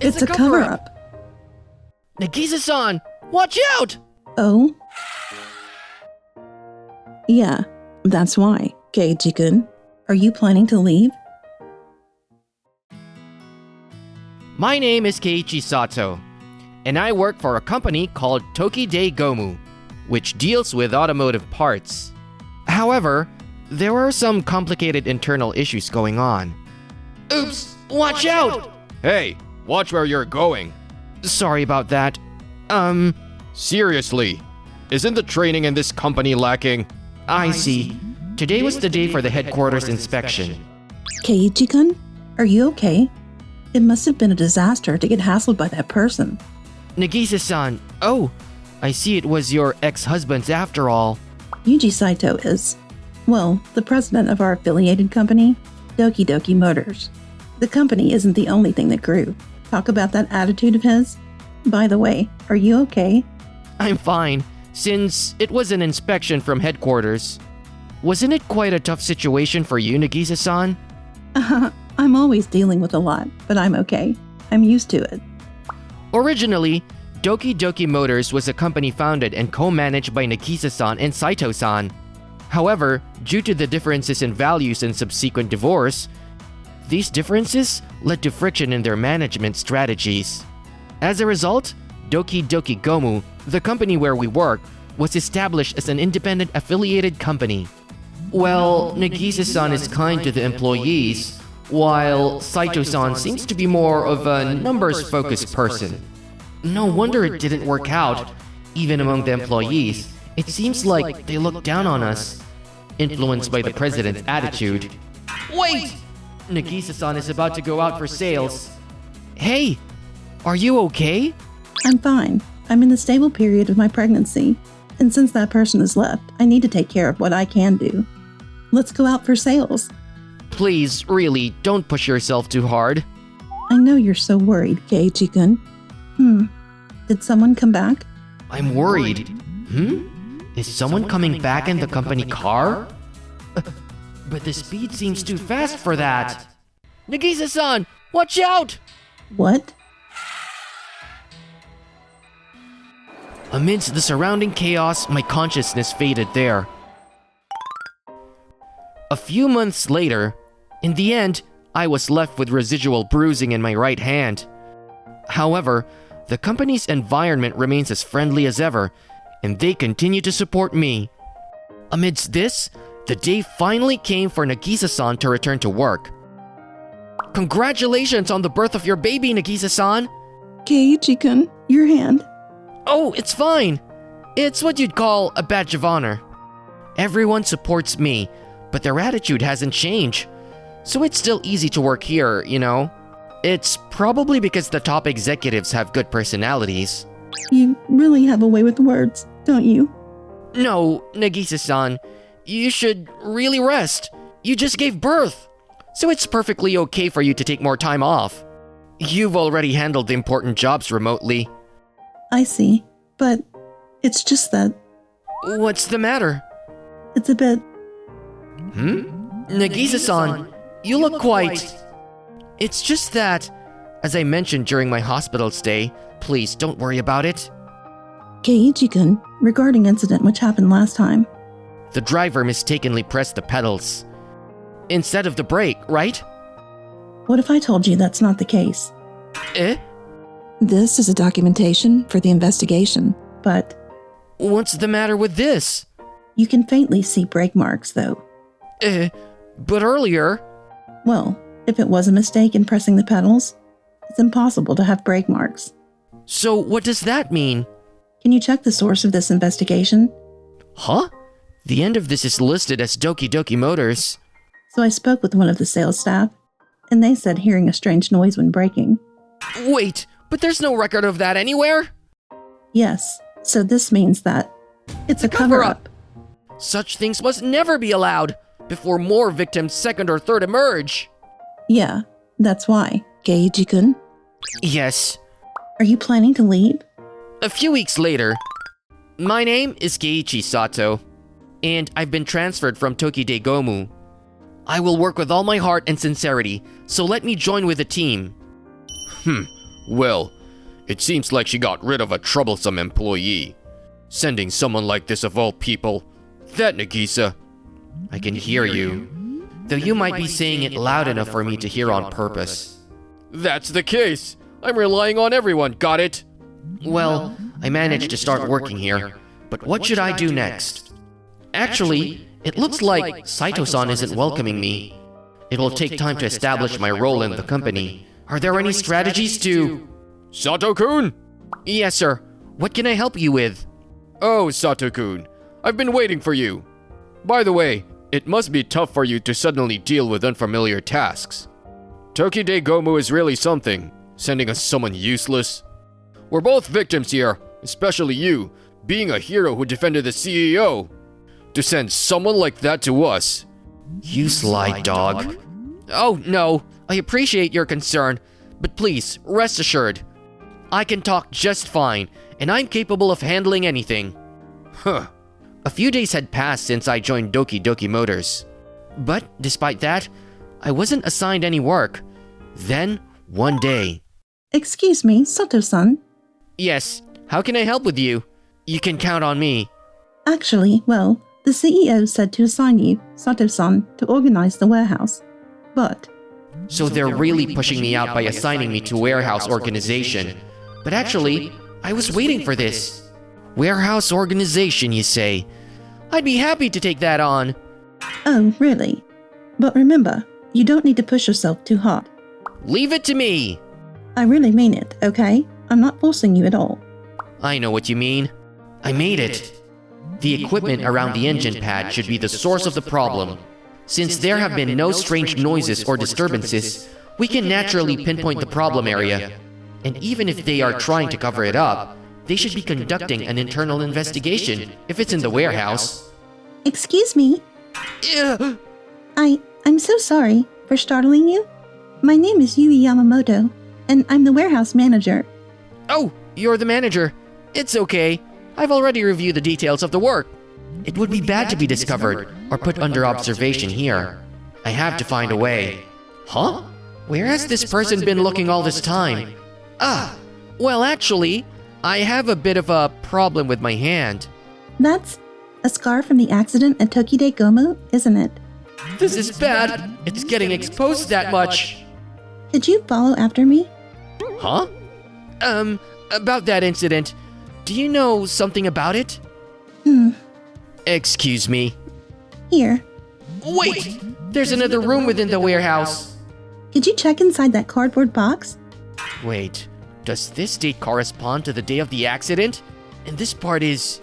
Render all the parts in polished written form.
It's a cover-up. Nagisa-san, watch out! Oh? Yeah, that's why. Keiichi-kun, are you planning to leave? My name is Keiichi Sato, and I work for a company called Tokide Gomu, which deals with automotive parts. However, there are some complicated internal issues going on. Oops! Watch out! Hey, watch where you're going. Sorry about that. Seriously, isn't the training in this company lacking? I see. Today was the day for the headquarters inspection. Keiichi-kun, are you okay? It must have been a disaster to get hassled by that person. Nagisa-san, oh, I see it was your ex-husband's after all. Yuji Saito is, well, the president of our affiliated company, Doki Doki Motors. The company isn't the only thing that grew. Talk about that attitude of his. By the way, are you okay? I'm fine, since it was an inspection from headquarters. Wasn't it quite a tough situation for you, Nagisa-san? I'm always dealing with a lot, but I'm okay. I'm used to it. Originally, Doki Doki Motors was a company founded and co-managed by Nagisa-san and Saito-san. However, due to the differences in values and subsequent divorce, these differences led to friction in their management strategies. As a result, Doki Doki Gomu, the company where we work, was established as an independent affiliated company. Well, Nagisa-san is kind to the employees, while Saito-san seems to be more of a numbers-focused person. No wonder it didn't work out. Even among the employees, it seems like they look down on us, influenced by the president's attitude. Wait! Nagisa-san is about to go out for sales. Hey, are you okay? I'm fine. I'm in the stable period of my pregnancy, and since that person has left, I need to take care of what I can do. Let's go out for sales. Please, really, don't push yourself too hard. I know you're so worried, Keiichi-kun. Did someone come back? I'm worried. Is someone coming back in the company car? But the speed seems too fast for that. Nagisa-san, watch out! What? Amidst the surrounding chaos, my consciousness faded there. A few months later, in the end, I was left with residual bruising in my right hand. However, the company's environment remains as friendly as ever, and they continue to support me. Amidst this, the day finally came for Nagisa-san to return to work. Congratulations on the birth of your baby, Nagisa-san! Keiichi-kun, your hand. Oh, it's fine. It's what you'd call a badge of honor. Everyone supports me, but their attitude hasn't changed. So it's still easy to work here, you know? It's probably because the top executives have good personalities. You really have a way with words, don't you? No, Nagisa-san. You should really rest. You just gave birth. So it's perfectly okay for you to take more time off. You've already handled the important jobs remotely. I see, but it's just that... What's the matter? It's a bit... Nagisa-san, you look quite... It's just that, as I mentioned during my hospital stay, please don't worry about it. Keiichi-kun, regarding incident which happened last time. The driver mistakenly pressed the pedals instead of the brake, right? What if I told you that's not the case? Eh? This is a documentation for the investigation, but... What's the matter with this? You can faintly see brake marks, though. But earlier... Well, if it was a mistake in pressing the pedals, it's impossible to have brake marks. So what does that mean? Can you check the source of this investigation? Huh? The end of this is listed as Doki Doki Motors. So I spoke with one of the sales staff, and they said hearing a strange noise when braking. Wait, but there's no record of that anywhere? Yes, so this means that it's a cover-up. Such things must never be allowed before more victims second or third emerge. Yeah, that's why. Keiichi-kun? Yes. Are you planning to leave? A few weeks later, my name is Keiichi Sato, and I've been transferred from Tokide Gomu. I will work with all my heart and sincerity, so let me join with the team. Well, it seems like she got rid of a troublesome employee. Sending someone like this of all people. That Nagisa. I can hear you, though you might be saying it loud enough for me to hear on purpose. That's the case. I'm relying on everyone, got it? Well, I managed to start working here, but what should I do next? Actually, it looks like Saito-san isn't welcoming me. It will take time to establish my role in the company. Are there any strategies to... Sato-kun? Yes, sir. What can I help you with? Oh, Sato-kun. I've been waiting for you. By the way, it must be tough for you to suddenly deal with unfamiliar tasks. Tokide Gomu is really something, sending us someone useless. We're both victims here, especially you, being a hero who defended the CEO. To send someone like that to us. You sly dog. Oh, no. I appreciate your concern, but please, rest assured. I can talk just fine, and I'm capable of handling anything. Huh. A few days had passed since I joined Doki Doki Motors. But despite that, I wasn't assigned any work. Then, one day... Excuse me, Sato-san. Yes, how can I help with you? You can count on me. Actually, well, the CEO said to assign you, Sato-san, to organize the warehouse. But... So they're really pushing me out by assigning me to warehouse organization. But actually, I was waiting for this. Warehouse organization, you say? I'd be happy to take that on. Oh, really? But remember, you don't need to push yourself too hard. Leave it to me. I really mean it, okay? I'm not forcing you at all. I know what you mean. I made it. The equipment around the engine pad should be the source of the problem. Since there have been no strange noises or disturbances, we can naturally pinpoint the problem area. And even if they are trying to cover it up, they should be conducting an internal investigation if it's in the warehouse. Excuse me? Ugh. I'm so sorry for startling you. My name is Yui Yamamoto, and I'm the warehouse manager. Oh, you're the manager. It's okay. I've already reviewed the details of the work. It would be bad to be discovered or put under observation here. I have to find a way. Huh? Where has this person been looking all this time? Ah, well actually, I have a bit of a problem with my hand. That's a scar from the accident at Tokide Gomu, isn't it? This is bad. It's getting exposed that much. Did you follow after me? Huh? About that incident. Do you know something about it? Excuse me. Here. Wait! There's another room within the warehouse. Could you check inside that cardboard box? Wait, does this date correspond to the day of the accident? And this part is...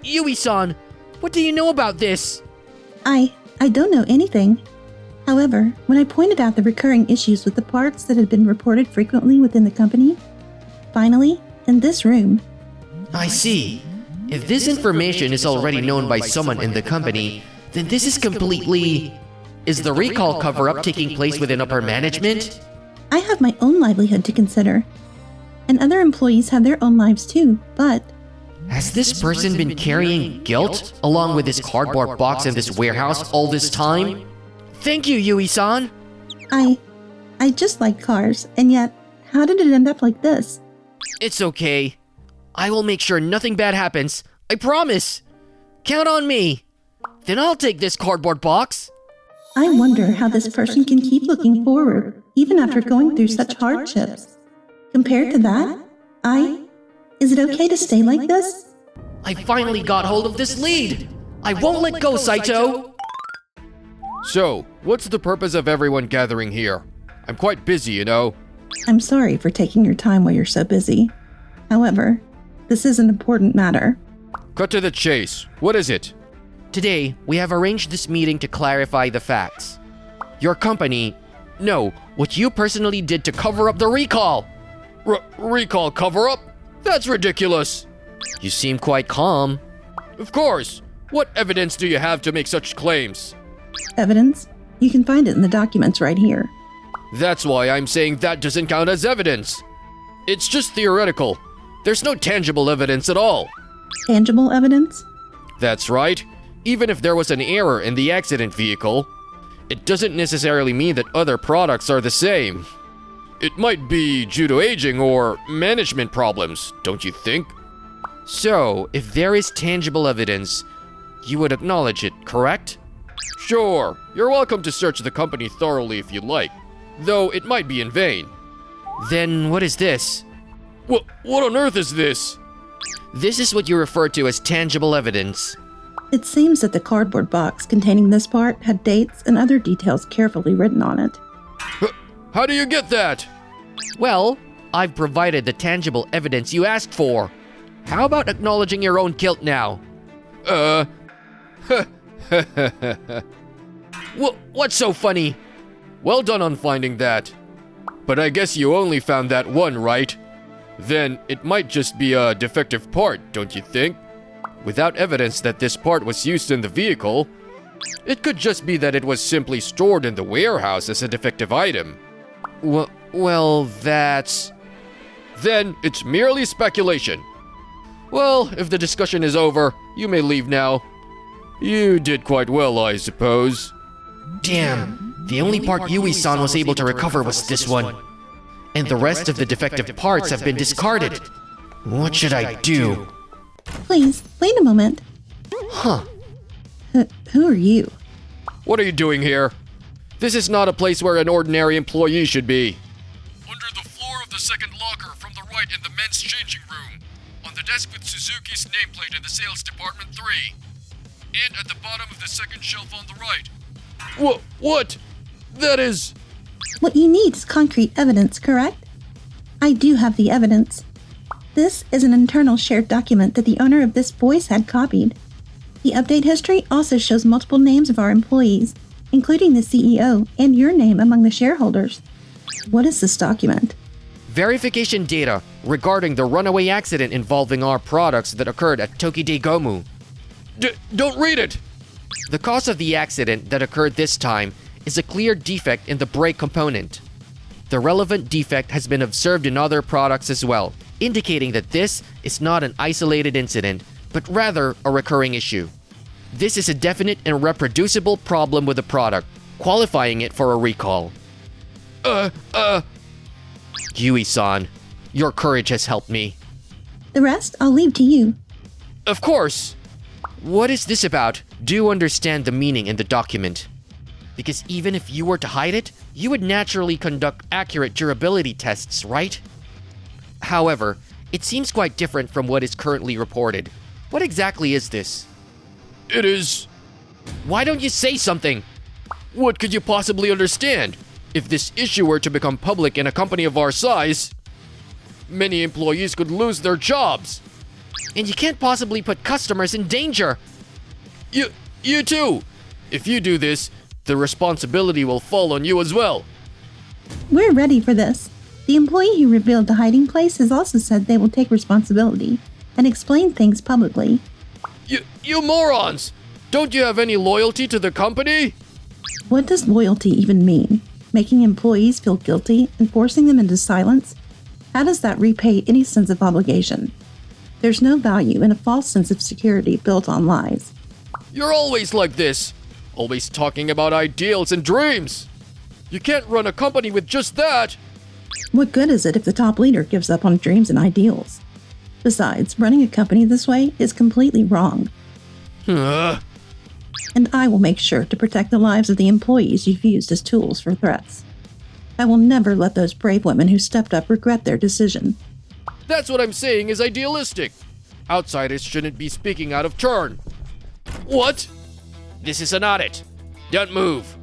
Yui-san, what do you know about this? I don't know anything. However, when I pointed out the recurring issues with the parts that had been reported frequently within the company, finally, in this room... I see. If this information is already known by someone in the company, then this is completely... Is the recall cover-up taking place within upper management? I have my own livelihood to consider. And other employees have their own lives too, but... Has this person been carrying guilt along with this cardboard box in this warehouse all this time? Thank you, Yui-san! I just like cars, and yet, how did it end up like this? It's okay. I will make sure nothing bad happens. I promise! Count on me! Then I'll take this cardboard box. I wonder how this person can keep looking forward, even after going through such hardships. Compared to that, is it okay to stay like this? I finally got hold of this lead! I won't let go, Saito! So, what's the purpose of everyone gathering here? I'm quite busy, you know. I'm sorry for taking your time while you're so busy. However, this is an important matter. Cut to the chase. What is it? Today, we have arranged this meeting to clarify the facts. Your company... No, what you personally did to cover up the recall! Recall cover-up? That's ridiculous! You seem quite calm. Of course! What evidence do you have to make such claims? Evidence? You can find it in the documents right here. That's why I'm saying that doesn't count as evidence. It's just theoretical. There's no tangible evidence at all. Tangible evidence? That's right. Even if there was an error in the accident vehicle, it doesn't necessarily mean that other products are the same. It might be due to aging or management problems, don't you think? So, if there is tangible evidence, you would acknowledge it, correct? Sure, you're welcome to search the company thoroughly if you like, though it might be in vain. Then what is this? What on earth is this? This is what you refer to as tangible evidence. It seems that the cardboard box containing this part had dates and other details carefully written on it. How do you get that? Well, I've provided the tangible evidence you asked for. How about acknowledging your own guilt now? What's so funny? Well done on finding that. But I guess you only found that one, right? Then it might just be a defective part, don't you think? Without evidence that this part was used in the vehicle, it could just be that it was simply stored in the warehouse as a defective item. Well, that's... Then it's merely speculation. Well, if the discussion is over, you may leave now. You did quite well, I suppose. Damn, the only part Yui-san was able to recover was this one. And the rest of the defective parts have been discarded. What should I do? Please, wait a moment. Huh. Who are you? What are you doing here? This is not a place where an ordinary employee should be. Under the floor of the second locker from the right in the men's changing room. On the desk with Suzuki's nameplate in the sales department 3. And at the bottom of the second shelf on the right. What? That is... What you need is concrete evidence, correct? I do have the evidence. This is an internal shared document that the owner of this voice had copied. The update history also shows multiple names of our employees, including the CEO and your name among the shareholders. What is this document? Verification data regarding the runaway accident involving our products that occurred at Tokide Gomu. Don't read it! The cause of the accident that occurred this time is a clear defect in the brake component. The relevant defect has been observed in other products as well, indicating that this is not an isolated incident, but rather a recurring issue. This is a definite and reproducible problem with the product, qualifying it for a recall. Yui-san, your courage has helped me. The rest I'll leave to you. Of course! What is this about? Do you understand the meaning in the document? Because even if you were to hide it, you would naturally conduct accurate durability tests, right? However, it seems quite different from what is currently reported. What exactly is this? It is... Why don't you say something? What could you possibly understand? If this issue were to become public in a company of our size, many employees could lose their jobs. And you can't possibly put customers in danger. You too! If you do this, the responsibility will fall on you as well. We're ready for this. The employee who revealed the hiding place has also said they will take responsibility and explain things publicly. You morons! Don't you have any loyalty to the company? What does loyalty even mean? Making employees feel guilty and forcing them into silence? How does that repay any sense of obligation? There's no value in a false sense of security built on lies. You're always like this. Always talking about ideals and dreams. You can't run a company with just that. What good is it if the top leader gives up on dreams and ideals? Besides, running a company this way is completely wrong. And I will make sure to protect the lives of the employees you've used as tools for threats. I will never let those brave women who stepped up regret their decision. That's what I'm saying is idealistic. Outsiders shouldn't be speaking out of turn. What? This is an audit. Don't move.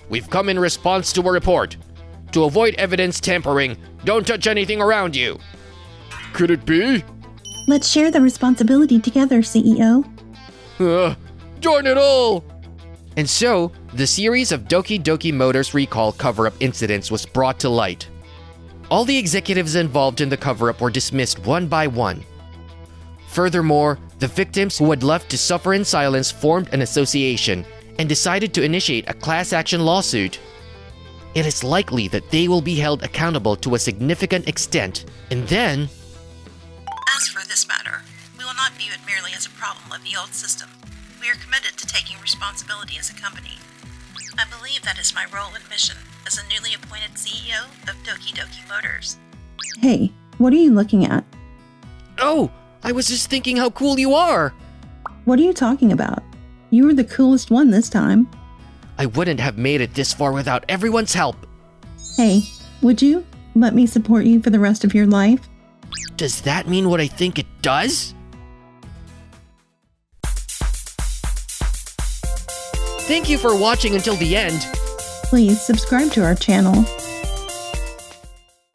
We've come in response to a report. To avoid evidence tampering, don't touch anything around you. Could it be? Let's share the responsibility together, CEO. Darn it all! And so, the series of Doki Doki Motors recall cover-up incidents was brought to light. All the executives involved in the cover-up were dismissed one by one. Furthermore, the victims who had left to suffer in silence formed an association and decided to initiate a class action lawsuit. It is likely that they will be held accountable to a significant extent, and then... As for this matter, we will not view it merely as a problem of the old system. We are committed to taking responsibility as a company. I believe that is my role and mission, as a newly appointed CEO of Doki Doki Motors. Hey, what are you looking at? Oh, I was just thinking how cool you are! What are you talking about? You were the coolest one this time. I wouldn't have made it this far without everyone's help. Hey, would you let me support you for the rest of your life? Does that mean what I think it does? Thank you for watching until the end. Please subscribe to our channel.